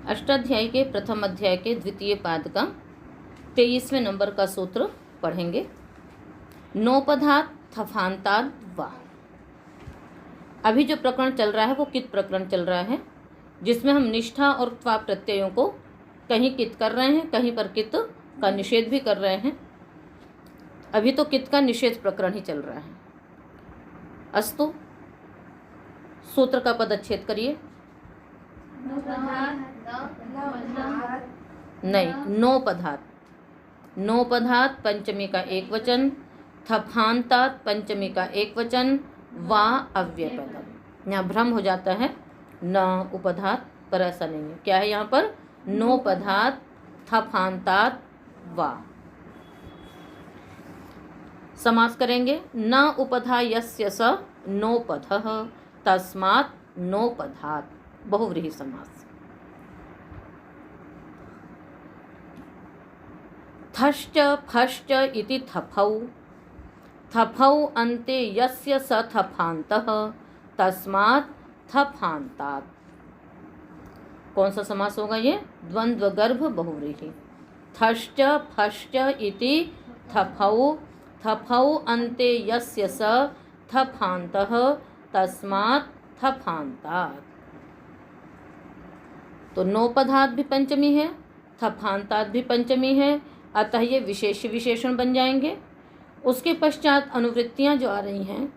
अष्टाध्यायी के प्रथम अध्याय के द्वितीय पाद का 23वें नंबर का सूत्र पढ़ेंगे। नोपधात थफांताद वा। अभी जो प्रकरण चल रहा है वो कित प्रकरण चल रहा है, जिसमें हम निष्ठा और त्वा प्रत्ययों को कहीं कित कर रहे हैं, कहीं पर कित का निषेध भी कर रहे हैं। अभी तो कित का निषेध प्रकरण ही चल रहा है। अस्तु, सूत्र का पदच्छेद करिए। नहीं, नोपधात। नोपधात पंचमी का एक वचन, थफांतात पंचमी का एक वचन, वा अव्यय पदम। यहाँ भ्रम हो जाता है, न उपधात, पर ऐसा नहीं है। क्या है यहाँ पर? नोपधात थफांतात वा। समास करेंगे। न उपधा यस्य स नोपधः तस्मात् नोपधात। बहुव्रीहि समास। थश्च फश्च इति थफौ, थफौ अन्ते यस्य स थफान्तः तस्मात् थफान्तात्। कौन सा समास होगा ये? द्वंद्व गर्भ बहुव्रीहि। थश्च फश्च इति थफौ, थफौ अन्ते यस्य स थफान्तः तस्मात् थफान्तात्। तो नोपधात भी पंचमी है, थफांतात भी पंचमी है, अतः ये विशेष विशेषण बन जाएंगे। उसके पश्चात अनुवृत्तियां जो आ रही हैं,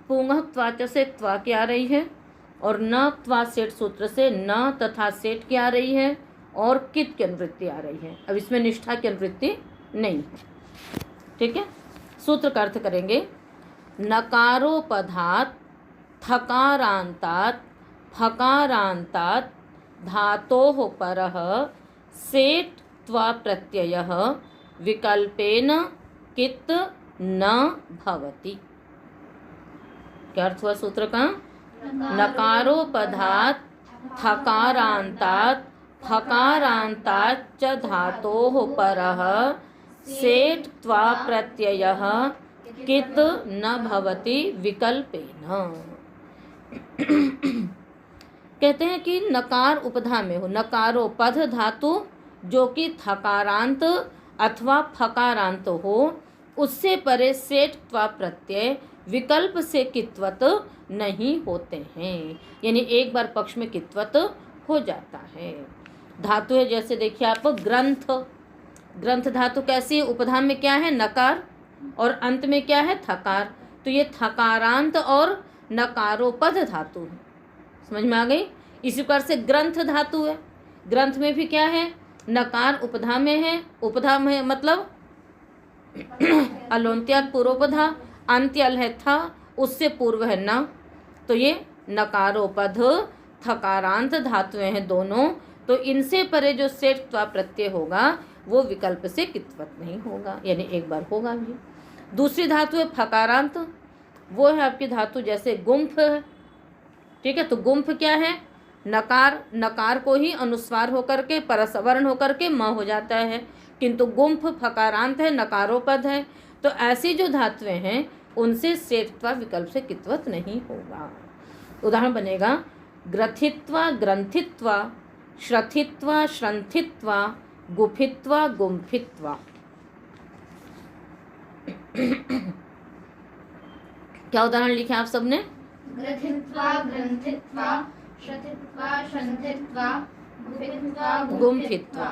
पुंगः त्वाच से त्वा की आ रही है, और न त्वा सेठ सूत्र से न तथा सेठ की आ रही है, और कित की अनुवृत्ति आ रही है। अब इसमें निष्ठा की अनुवृत्ति नहीं है। ठीक है, सूत्र का अर्थ करेंगे। नकारोपधात थकारांतात फकारांतात धातोः परः सेठ त्वा प्रत्ययः विकल्पेन कित न भवति। क्या अर्थ हुआ सूत्र का? नकारोपधात थकारांतात फकारांतात च धातोः परः सेठ त्वा प्रत्ययः कित न भवति विकल्पेन। कहते हैं कि नकार उपधा में हो, नकारोपध धातु जो कि थकारांत अथवा फकारांत हो, उससे परे सेठ त्वा प्रत्यय विकल्प से कित्वत नहीं होते हैं। यानी एक बार पक्ष में कित्वत हो जाता है। धातु है, जैसे देखिए आप ग्रंथ, ग्रंथ धातु कैसी है? उपधा में क्या है? नकार, और अंत में क्या है? थकार। तो ये थकारांत और नकारोपध धातु है। समझ में आ गई? इसी प्रकार से ग्रंथ धातु है, ग्रंथ में भी क्या है? नकार उपधा में है, उपधा में मतलब अलोन्त्यात पूर्वोपधा, अंत्यल है था, उससे पूर्व है न। तो ये नकारोपध थकारांत धातुएं हैं दोनों। तो इनसे परे जो सेठ त्वा प्रत्यय होगा वो विकल्प से कित्वत नहीं होगा, यानी एक बार होगा भी। दूसरी धातु है फकारांत, वो है आपकी धातु जैसे गुम्फ है। ठीक है, तो गुम्फ क्या है? नकार, नकार को ही अनुस्वार होकर के परसवर्ण होकर के म हो जाता है, किंतु गुम्फ फकारांत है, नकारोपद है। तो ऐसी जो धातुएं हैं उनसे सेठत्वा विकल्प से कित्वत नहीं होगा। उदाहरण बनेगा ग्रथित्वा ग्रंथित्वा, श्रथित्वा श्रंथित्वा, गुफित्वा गुम्फित्वा। क्या उदाहरण लिखे आप सबने? ग्रथित्वा ग्रंथित्वा, श्रथित्वा श्रंथित्वा, गुफित्वा गुम्फित्वा।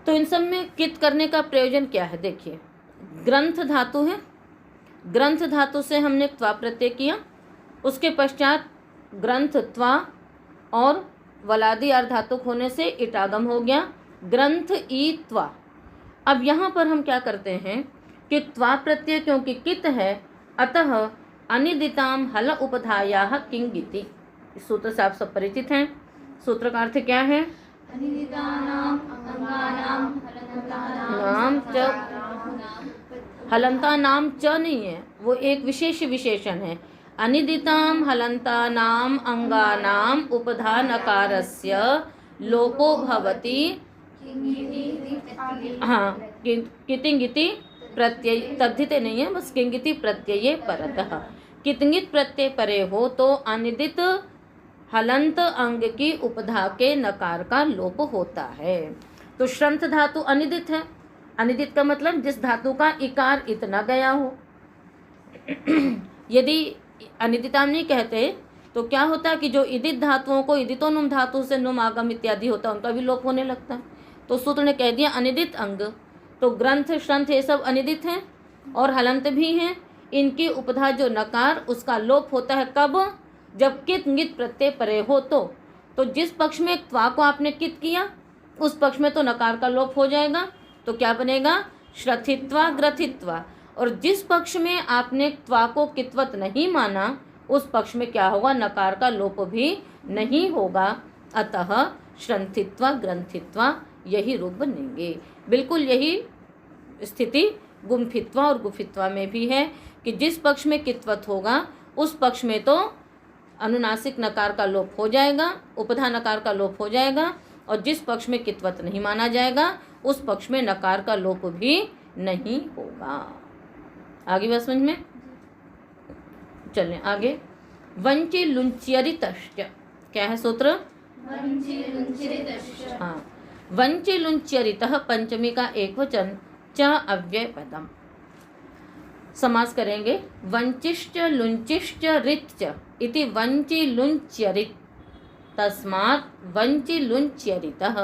तो इन सब में कित करने का प्रयोजन क्या है? देखिए, ग्रंथ धातु है, ग्रंथ धातु से हमने त्वा प्रत्यय किया, उसके पश्चात ग्रंथ त्वा और वलादी अर्धातुक होने से इटागम हो गया, ग्रंथ ई त्वा। अब यहाँ पर हम क्या करते हैं कि त्वा प्रत्यय क्योंकि कित है, अतः अनिदिताम हल उपधायाः किंगिति। इस सूत्र से आप सब परिचित हैं। सूत्र का अर्थ क्या है? अनिदितानाम अंगानाम नाम च, हलंता नाम च नहीं है, वो एक विशेष विशेषण है। अनिदिताम हलंता नाम अंगानाम उपधा नकारस्य लोपो भवति। हाँ, कितिंगिति प्रत्यय, तद्धिते नहीं है, बस किंगिति प्रत्यये परतः। कितंगित प्रत्यय परे हो तो अनिदित हलंत अंग की उपधा के नकार का लोप होता है। तो श्रंथ धातु अनिदित है। अनिदित का मतलब जिस धातु का इकार इतना गया हो। यदि अनिदिताम नहीं कहते तो क्या होता है कि जो इदित धातुओं को इदितोनुम धातु से नुम आगम इत्यादि होता है उनका भी लोप होने लगता है। तो सूत्र ने कह दिया अनिदित अंग। तो ग्रंथ श्रंथ ये सब अनिदित हैं और हलंत भी हैं। इनकी उपधा जो नकार उसका लोप होता है कब? जब कित ङित प्रत्यय परे हो। तो जिस पक्ष में त्वा को आपने कित किया उस पक्ष में तो नकार का लोप हो जाएगा। तो क्या बनेगा? श्रथित्वा ग्रथित्वा। और जिस पक्ष में आपने त्वा को कित्वत नहीं माना उस पक्ष में क्या होगा? नकार का लोप भी नहीं होगा। अतः श्रंथित्वा ग्रंथित्वा यही रूप बनेंगे। बिल्कुल यही स्थिति गुम्फित्वा और गुफित्वा में भी है कि जिस पक्ष में कित्वत होगा उस पक्ष में तो अनुनासिक नकार का लोप हो जाएगा, उपधा नकार का लोप हो जाएगा, और जिस पक्ष में कित्वत नहीं माना जाएगा उस पक्ष में नकार का लोप भी नहीं होगा। आगे बात समझ में? चलें आगे। वंचि लुंच्यरितश्च क्या है सूत्र? वंचि लुंच्यरितश्च। हाँ, वंचि लुंच्यरितः पंचमी का एक वचन च अव्यय पदम। समास करेंगे। वंचिश्च लुंचिश्च रिच्च इति वंचि लुंच्यरित तस्मात् वंचि लुंच्यरितः।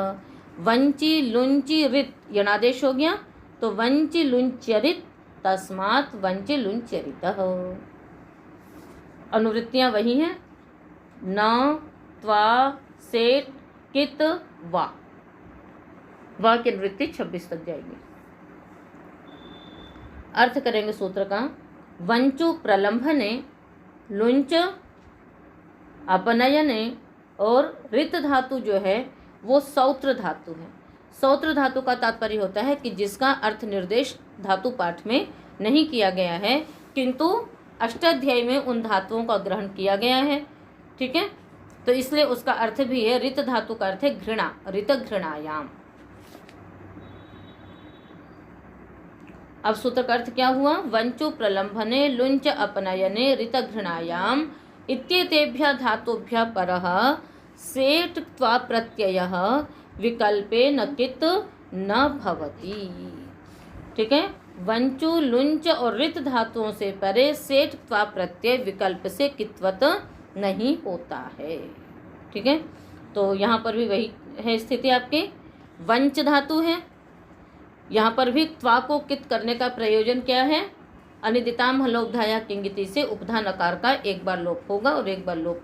वंचि लुंचि रित यणादेश हो गया तो वंचि लुंच्यरित तस्मात् वंचि लुंच्यरितः। अनुवृत्तियां वही हैं न, त्वा, सेट, कित, वा। वा की अनुवृत्ति 26 तक जाएगी। अर्थ करेंगे सूत्र का। वंचु प्रलंभने, लुंच अपनयने और रित धातु जो है वो सौत्र धातु है। सौत्र धातु का तात्पर्य होता है कि जिसका अर्थ निर्देश धातु पाठ में नहीं किया गया है किंतु अष्टाध्यायी में उन धातुओं का ग्रहण किया गया है। ठीक है, तो इसलिए उसका अर्थ भी है। रित धातु का अर्थ है घृणा, रित घृणायाम। अब सूत्र का अर्थ क्या हुआ? वंचु प्रलंभने लुंच अपनयने रित घृणायाम इत्येतेभ्यः धातुभ्यः परः सेट त्वा प्रत्ययः विकल्पे न कित न भवति। ठीक है, वंचु लुंच और रित धातुओं से परे सेट त्वा प्रत्यय विकल्प से कित्वत नहीं होता है। ठीक है, तो यहाँ पर भी वही है स्थिति आपकी। वंच धातु है, यहाँ पर भी त्वा को कित करने का प्रयोजन क्या है? अनिदिताम हलोपधाया किंगिति से उपधा नकार का एक बार लोप होगा और एक बार लोप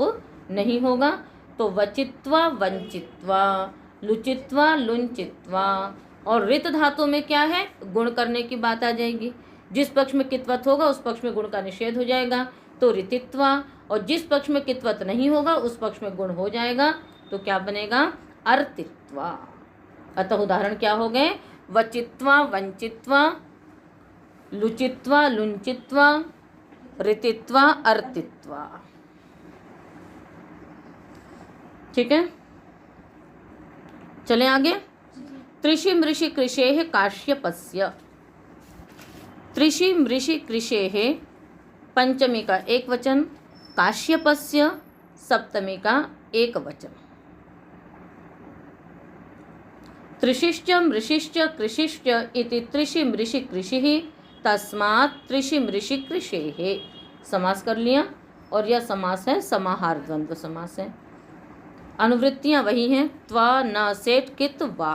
नहीं होगा। तो वचित्वा वंचित्वा, लुचित्वा लुंचित्वा। और रित धातु में क्या है? गुण करने की बात आ जाएगी। जिस पक्ष में कित्वत होगा उस पक्ष में गुण का निषेध हो जाएगा तो रितित्वा, और जिस पक्ष में कित्वत नहीं होगा उस पक्ष में गुण हो जाएगा तो क्या बनेगा? अर्तित्वा। अतः उदाहरण क्या हो गए? वचित्वा वंचित्वा, लुचित्वा लुंचित्वा, रितित्वा अर्तित्वा। ठीक है, चलें आगे। त्रिषि मृषि कृषेः काश्यपस्य। त्रिषि मृषि कृषेः पंचमी का एक वचन, काश्यपस्य सप्तमी का एक वचन। त्रिशिश्च मृषिश्च कृषिश्च इति त्रिषि मृषि कृषिः तस्मात् त्रिषि मृषि कृषेः। समास कर लिया और यह समास है समाहार द्वंद्व समास है। अनुवृत्तियां वही हैं त्वा न सेट कित वा।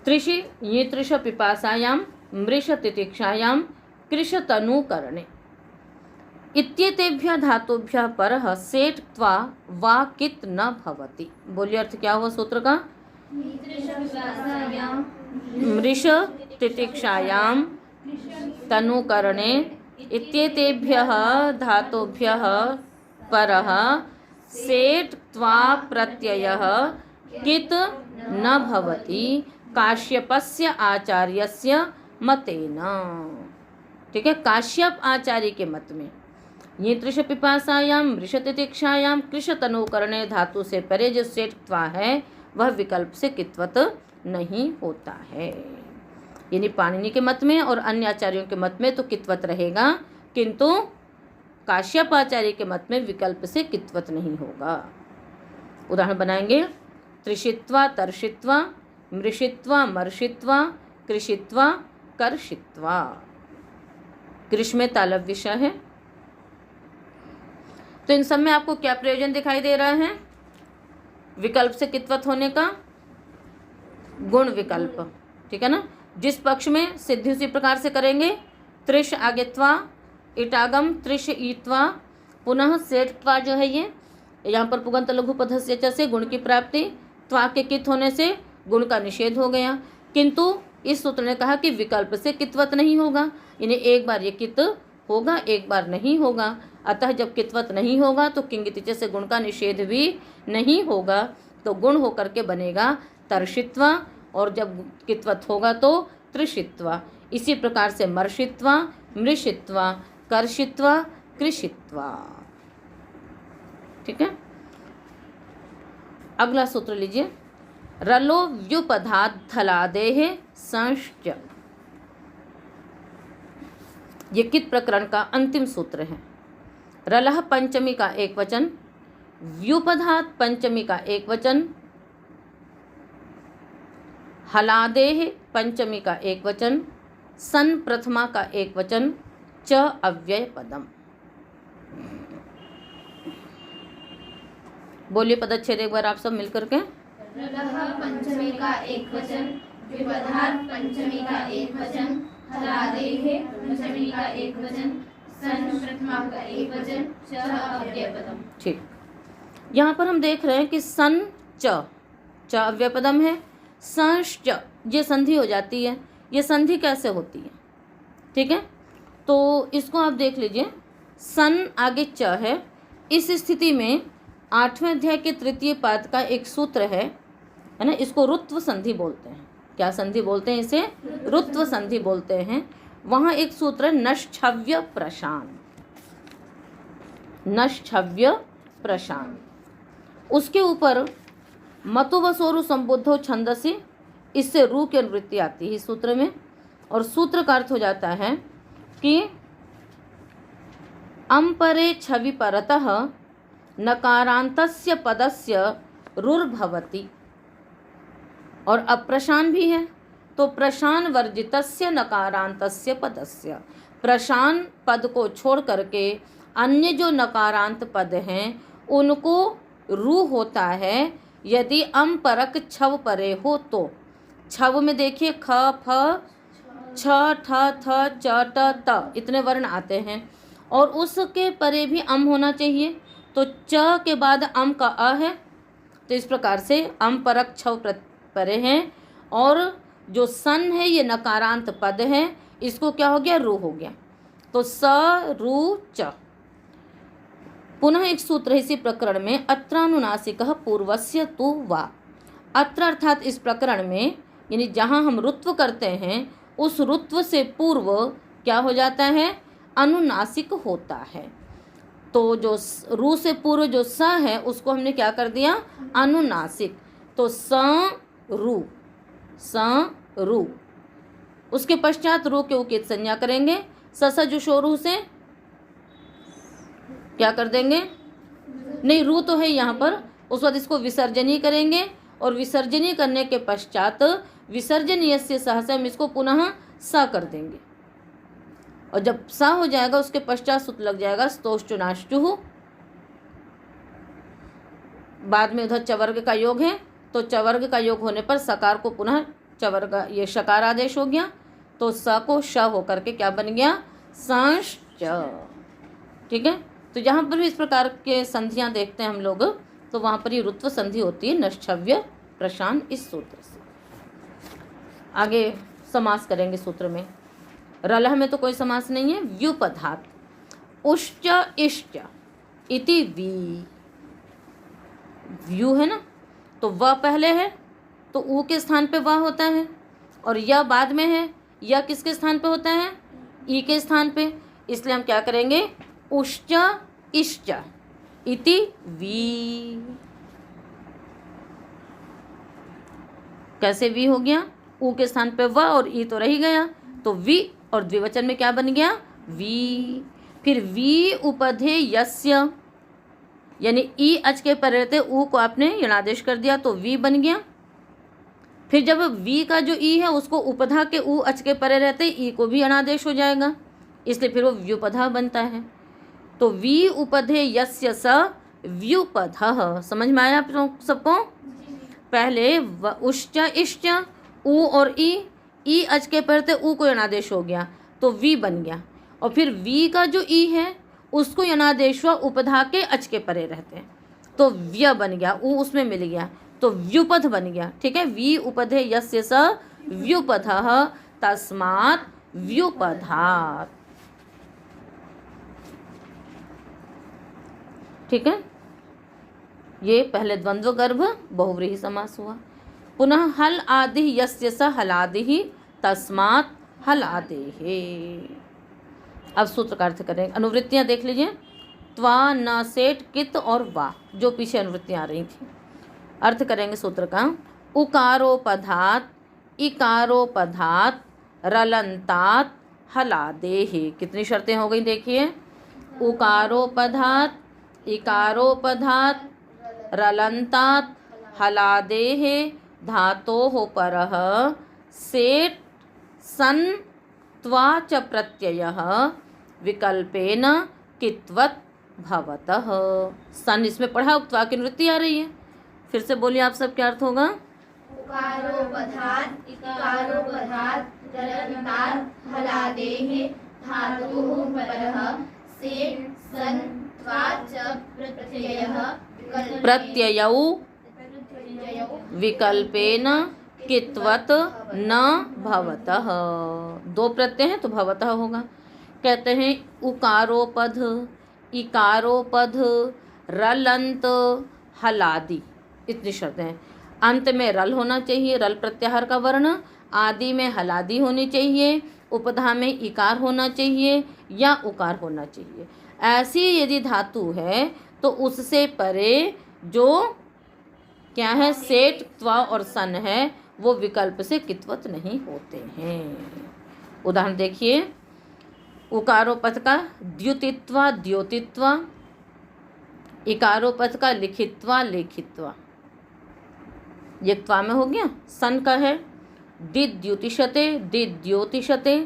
त्रिषि ये त्रिष पिपासायाम मृष तितिक्षायाम कृष तनुकरणे इत्येतेभ्यः धातुभ्यः परः सेट त्वा वा कित न भवति। बोलिए अर्थ क्या हुआ सूत्र का? मृष तितिक्षायाम तनुकरणे इत्येतेभ्यः धातुभ्यः परः सेट त्वा प्रत्ययः कित न भवति काश्यपस्य आचार्यस्य मतेन। ठीक है, काश्यप आचार्य के मत में ये त्रिष पिपासायाम मृष तितिक्षायाम कृष तनुकरणे धातु से परे जो सेट त्वा है वह विकल्प से कित्वत नहीं होता है। यानी पाणिनि के मत में और अन्य आचार्यों के मत में तो कित्वत रहेगा किंतु काश्यपाचार्य के मत में विकल्प से कित्वत नहीं होगा। उदाहरण बनाएंगे। त्रिषित्वा तर्षित्वा मृषित्वा मर्षित्वा कृषित्वा कर्षित्वा। कृष में तालव्य विषय है। तो इन सब में आपको क्या प्रयोजन दिखाई दे रहा है विकल्प से कित्वत होने का? गुण विकल्प, ठीक है ना। जिस पक्ष में सिद्धि उसी प्रकार से करेंगे। त्रिश आगे त्वा, इटागम त्रिश ईत्वा, पुनः सेठत्वा जो है ये यहाँ पर पुगंत लघु पदस्य च से गुण की प्राप्ति, त्वा के कित होने से गुण का निषेध हो गया। किंतु इस सूत्र ने कहा कि विकल्प से कित्वत नहीं होगा, इन्हें एक बार ये कित होगा, एक बार नहीं होगा। अतः जब कित्वत नहीं होगा तो किंगितिच से गुण का निषेध भी नहीं होगा, तो गुण होकर के बनेगा तर्षित्वा, और जब कित्वत होगा तो त्रिषित्वा। इसी प्रकार से मर्षित्वा, मृषित्वा, कर्षित्वा, कृषित्वा। ठीक है। अगला सूत्र लीजिए। रलो व्युपधात थलादेः संश्च। ये कित प्रकरण का अंतिम सूत्र है। रलह पंचमी का एक वचन, व्युपधात पंचमी का एक वचन, हलादेः पंचमी का एक वचन, सन प्रथमा का एक वचन, च अव्यय पदम। बोलिए पदच्छेद एक बार आप सब मिलकर के। रलह पंचमी का एक वचन, विपधात पंचमी का एक वचन, हलादेः पंचमी का एक वचन, सन प्रथमा का एक वचन, च अव्यय पदम। ठीक। यहाँ पर हम देख रहे हैं कि सन च अव्यय पदम है, संश्च ये संधि हो जाती है। ये संधि कैसे होती है? ठीक है, तो इसको आप देख लीजिए। सन आगे च है। इस स्थिति में 8वें अध्याय के तृतीय पाद का एक सूत्र है ना, इसको रुत्व संधि बोलते हैं। क्या संधि बोलते हैं? इसे रुत्व संधि बोलते हैं। वहाँ एक सूत्र है नश्छव्य प्रशान, नश्छव्य प्रशान। उसके ऊपर मतु वसोरु संबुद्धो छंदसी, इससे रू की अनुवृत्ति आती है इस सूत्र में। और सूत्र का अर्थ हो जाता है कि अम्परे छवि परतः नकारांतस्य पदस्य रुर्भवति। और अप्रशान भी है, तो प्रशान वर्जितस्य नकारांतस्य पदस्य। प्रशान पद को छोड़ करके अन्य जो नकारांत पद हैं उनको रू होता है यदि अम परक छव परे हो तो। छव में देखिए ख फ छ ठ थ च ट त इतने वर्ण आते हैं, और उसके परे भी अम होना चाहिए। तो च के बाद अम का अ है, तो इस प्रकार से अम परक छव परे हैं। और जो सन है ये नकारांत पद है, इसको क्या हो गया? रू हो गया। तो स रू च। पुनः एक सूत्र है इसी प्रकरण में, अत्रानुनासिकः पूर्वस्य तु वा। अत्र अर्थात इस प्रकरण में, यानी जहाँ हम रुत्व करते हैं उस रुत्व से पूर्व क्या हो जाता है? अनुनासिक होता है। तो जो रू से पूर्व जो स है उसको हमने क्या कर दिया? अनुनासिक। तो स रू, स रू। उसके पश्चात रू के उकित संज्ञा करेंगे। स जो शोरू से क्या कर देंगे? नहीं, रू तो है यहाँ पर। उस बाद इसको विसर्जनीय करेंगे, और विसर्जनीय करने के पश्चात विसर्जनीय से सहसा हम इसको पुनः स कर देंगे। और जब स हो जाएगा उसके पश्चात सूत्र लग जाएगा स्तोष्टुनाष्टुः। बाद में उधर चवर्ग का योग है, तो चवर्ग का योग होने पर सकार को पुनः चवर्ग, ये शकार आदेश हो गया। तो स को श होकर के क्या बन गया? संश्च। ठीक है, तो जहाँ पर भी इस प्रकार के संधियाँ देखते हैं हम लोग, तो वहाँ पर ही रुत्व संधि होती है नश्छव्य प्रशान इस सूत्र से। आगे समास करेंगे सूत्र में। रलह में तो कोई समास नहीं है। व्युपधात उश्च इश्च इति वी। व्यू है ना, तो व पहले है तो ऊ के स्थान पे व होता है, और यह बाद में है। यह किसके स्थान पे होता है? ई के स्थान पे। इसलिए हम क्या करेंगे? उश्च इश्च इति वी। कैसे वी हो गया? ऊ के स्थान पे व और ई तो रह गया, तो वी और द्विवचन में क्या बन गया? वी। फिर वी उपधे यस्य, यानी ई अच के परे रहते ऊ को आपने यणादेश कर दिया तो वी बन गया। फिर जब वी का जो ई है उसको उपधा के ऊ अच के परे रहते ई को भी यणादेश हो जाएगा, इसलिए फिर वो व्युपधा बनता है। तो वी उपधे यस्य स व्युपधः। समझ में आया आप सबको? पहले उश्च इश्च ऊ और ई अच के परे ऊ को यणादेश हो गया तो वी बन गया, और फिर वी का जो ई है उसको यणादेश हुआ उपधा के अच के परे रहते तो व्य बन गया, ऊ उसमें मिल गया तो व्युपध बन गया। ठीक है, वी उपधे यस्य स व्युपधः तस्मात् व्युपधात्। ठीक है, ये पहले द्वंद्व गर्भ बहुव्रीहि समास हुआ। पुनः हल आदि यस्य स हलादि तस्मात् हलादेः। अब सूत्र का अर्थ करेंगे। अनुवृत्तियां देख लीजिए, त्वा न सेठ कित और वा, जो पीछे अनुवृत्तियां आ रही थी। अर्थ करेंगे सूत्र का। उकारोपधात इकारोपधात रलंतात हलादेः। कितनी शर्तें हो गई देखिए, उकारोपधात इकारोपधात रलंतात हलादेः धातोः परः सेठ सन त्वा च प्रत्ययः विकल्पेन कित्वत् भवतः। सन इसमें पढ़ा, त्वा की निवृत्ति आ रही है। फिर से बोलिए आप सब, क्या अर्थ होगा? उकारोपधात इकारोपधात रलंतात हलादेः धातुः परः सेठ सन त्वा च प्रत्ययौ विकल्पेन कित्वत् न भवतः। दो प्रत्यय हैं तो भवतः होगा। कहते हैं उकारोपध इकारोपध रलंत हलादि, इतनी शर्तें हैं। अंत में रल होना चाहिए, रल प्रत्याहार का वर्ण, आदि में हलादि होनी चाहिए, उपधा में इकार होना चाहिए या उकार होना चाहिए। ऐसी यदि धातु है तो उससे परे जो क्या है सेठ त्वा और सन है वो विकल्प से कित्वत नहीं होते हैं। उदाहरण देखिए, उकारोपथ का द्युतित्वा द्योतित्वा, इकारोपथ का लिखित्वा लेखित्वा, ये त्वा में हो गया। सन का है दिद्युतिशते दिद्योतिशते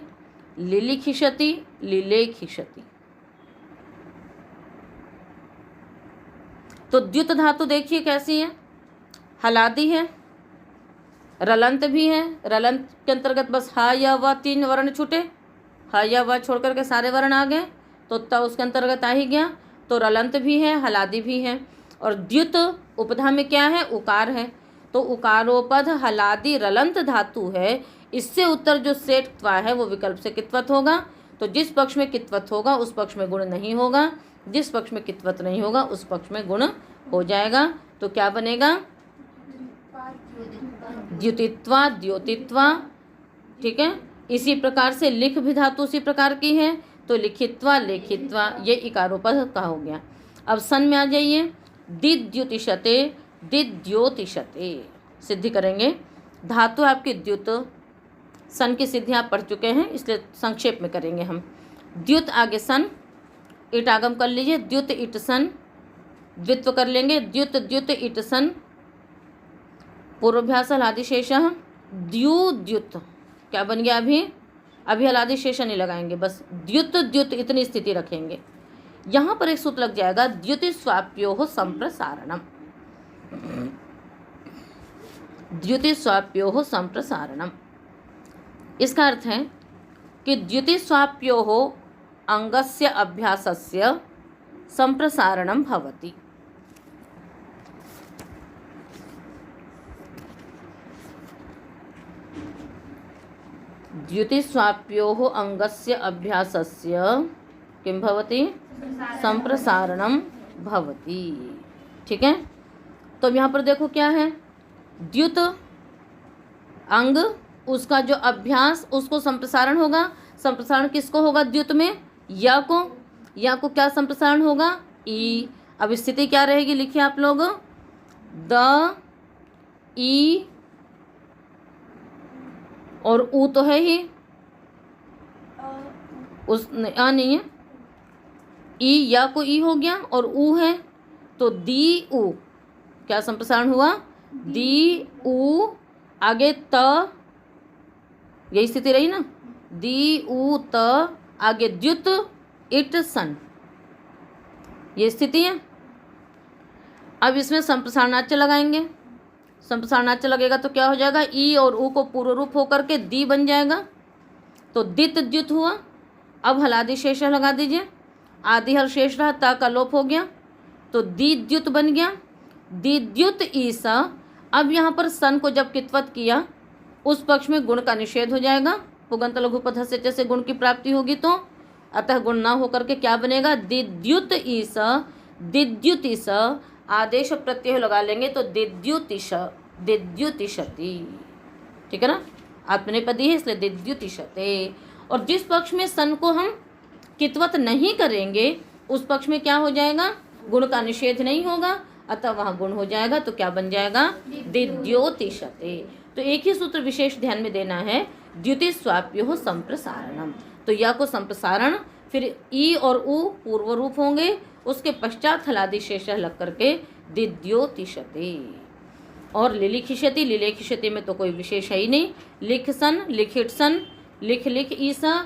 लिलिखिशति लिलेखिशति। तो द्युत धातु देखिए कैसी है, हलादी है, रलंत भी है। रलंत के अंतर्गत बस हा या व तीन वर्ण छूटे, हा या व छोड़ करके सारे वर्ण आ गए तो त उसके अंतर्गत आ ही गया। तो रलंत भी है, हलादी भी है। और द्युत उपधा में क्या है, उकार है। तो उकारोपध हलादी रलंत धातु है, इससे उत्तर जो सेठ त्वा है वो विकल्प से कित्वत होगा। तो जिस पक्ष में कित्वत होगा उस पक्ष में गुण नहीं होगा, जिस पक्ष में कित्वत नहीं होगा उस पक्ष में गुण हो जाएगा। तो क्या बनेगा, द्युतित्वा द्योतित्वा। ठीक है, इसी प्रकार से लिख भी धातु उसी प्रकार की है तो लिखित्वा लेखित्वा, ये इकारोपध का हो गया। अब सन में आ जाइए, दिद्युतिशते दिद्योतिशते। सिद्धि करेंगे। धातु आपकी द्युत, सन की सिद्धि आप पढ़ चुके हैं इसलिए संक्षेप में करेंगे हम। द्युत आगे सन, इट आगम कर लीजिए, द्युत इट सन, द्वित्व कर लेंगे, द्युत द्युत इट सन, पूर्वाभ्यास हलादिशेष द्यु द्युत। क्या बन गया, अभी हलादिशेष नहीं लगाएंगे, बस द्युत द्युत इतनी स्थिति रखेंगे। यहाँ पर एक सूत्र लग जाएगा, द्युति स्वाप्योः संप्रसारणम। द्युति स्वाप्योः संप्रसारणम, इसका अर्थ है कि द्युति स्वाप्योः अंगस्य अभ्यासस्य संप्रसारणम भवति। द्युतिस्वाप्योः अंगस्य अभ्यासस्य किं भवति, संप्रसारणम भवति। ठीक है, तो यहाँ पर देखो क्या है, द्युत अंग, उसका जो अभ्यास उसको संप्रसारण होगा। संप्रसारण किसको होगा, द्युत में या को क्या संप्रसारण होगा, ई। अब स्थिति क्या रहेगी, लिखिए आप लोग, द ई और ऊ तो है ही, उस नहीं है, ई या को ई हो गया और ऊ है तो दी ऊ, क्या संप्रसारण हुआ? दी ऊ, आगे त, यही स्थिति रही ना, दी ऊ त, आगे द्युत इट सन, ये स्थिति है। अब इसमें संप्रसारणाच्य लगाएंगे। संप्रसारणाच्य लगेगा तो क्या हो जाएगा? ई और ऊ को पूर्व रूप होकर के दी बन जाएगा, तो दित द्युत हुआ। अब हलादि शेष लगा दीजिए, आदि हल शेष रहा, ता का लोप हो गया तो दी द्युत बन गया, दी द्युत ईसा। अब यहाँ पर सन को जब कित्वत किया उस पक्ष में गुण का निषेध हो जाएगा, पुगंत लघुपद हस्य से गुण की प्राप्ति होगी तो, अतः गुण ना होकर के क्या बनेगा? दिद्युत ईस, दिद्युतिस, आदेश प्रत्यय लगा लेंगे तो दिद्युतिश, दिद्युतिशति, ठीक है ना, आत्मनेपदी है इसलिए दिद्युतिशते। और जिस पक्ष में सन को हम कित्वत नहीं करेंगे उस पक्ष में क्या हो जाएगा? गुण का निषेध नहीं होगा, अतः वहाँ गुण हो जाएगा तो क्या बन जाएगा? दिद्योतिशते। तो एक ही सूत्र विशेष ध्यान में देना है, द्युति स्वाप्यो संप्रसारणम, तो या को संप्रसारण, फिर ई और ऊ पूर्व रूप होंगे, उसके पश्चात हलादि शेष लग करके दिद्योतिशते। और लिलिखिष्यति, लिलेखिष्यति में तो कोई विशेष है ही नहीं, लिख सन, लिखिट सन, लिख लिख ईसा,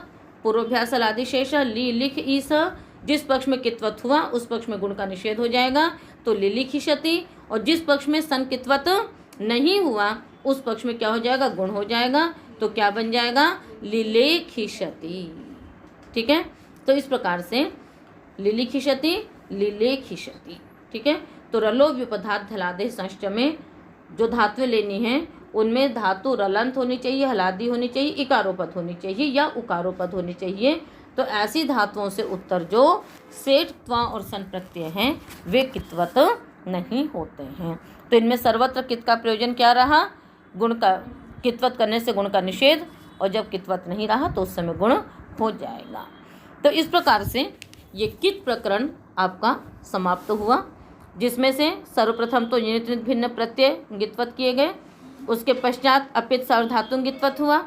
पूर्वाभ्यास हलादि शेष, ली लिख ईसा। जिस पक्ष में कित्वत हुआ उस पक्ष में गुण का निषेध हो जाएगा तो लिलिखिष्यति, और जिस पक्ष में सन कित्वत नहीं हुआ उस पक्ष में क्या हो जाएगा? गुण हो जाएगा, तो क्या बन जाएगा? लिलेखिष्यति, ठीक है। तो इस प्रकार से लिलिखिष्यति, लिलेखिष्यति, ठीक है। तो रलो व्युपधात हलादे संश्च में जो धातुएं लेनी है उनमें धातु रलंत होनी चाहिए, हलादी होनी चाहिए, इकारोपद होनी चाहिए या उकारोपद होनी चाहिए। तो ऐसी धातुओं से उत्तर जो सेठ, त्वा और सन प्रत्यय हैं वे कित्वत नहीं होते हैं। तो इनमें सर्वत्र कित का प्रयोजन क्या रहा? गुण का, कित्वत करने से गुण का निषेध, और जब कित्वत नहीं रहा तो उस समय गुण हो जाएगा। तो इस प्रकार से ये कित प्रकरण आपका समाप्त हुआ, जिसमें से सर्वप्रथम तो नित भिन्न प्रत्यय गित्वत किए गए, उसके पश्चात अपित सार्वधातुक गित्वत हुआ,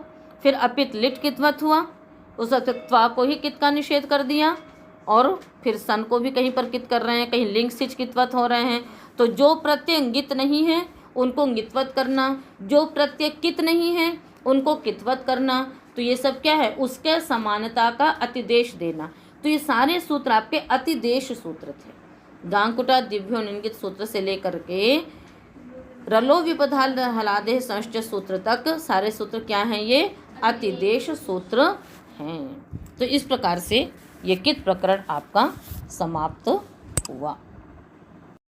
फिर अपित लिट कित्वत हुआ, उस त्वा को ही कित का निषेध कर दिया, और फिर सन को भी कहीं पर कित कर रहे हैं, कहीं लिंग सिच कित्वत हो रहे हैं। तो जो प्रत्यय गित नहीं है उनको गित्वत करना, जो प्रत्यय कित नहीं है उनको कित्वत करना। तो ये सब क्या है? उसके समानता का अतिदेश देना। तो ये सारे सूत्र आपके अतिदेश सूत्र थे। गांकुटा दिव्यो निंगित सूत्र से लेकर के रलो विपधाल हलादे संश्च सूत्र तक सारे सूत्र क्या हैं? ये अतिदेश सूत्र हैं। तो इस प्रकार से ये कित प्रकरण आपका समाप्त हुआ।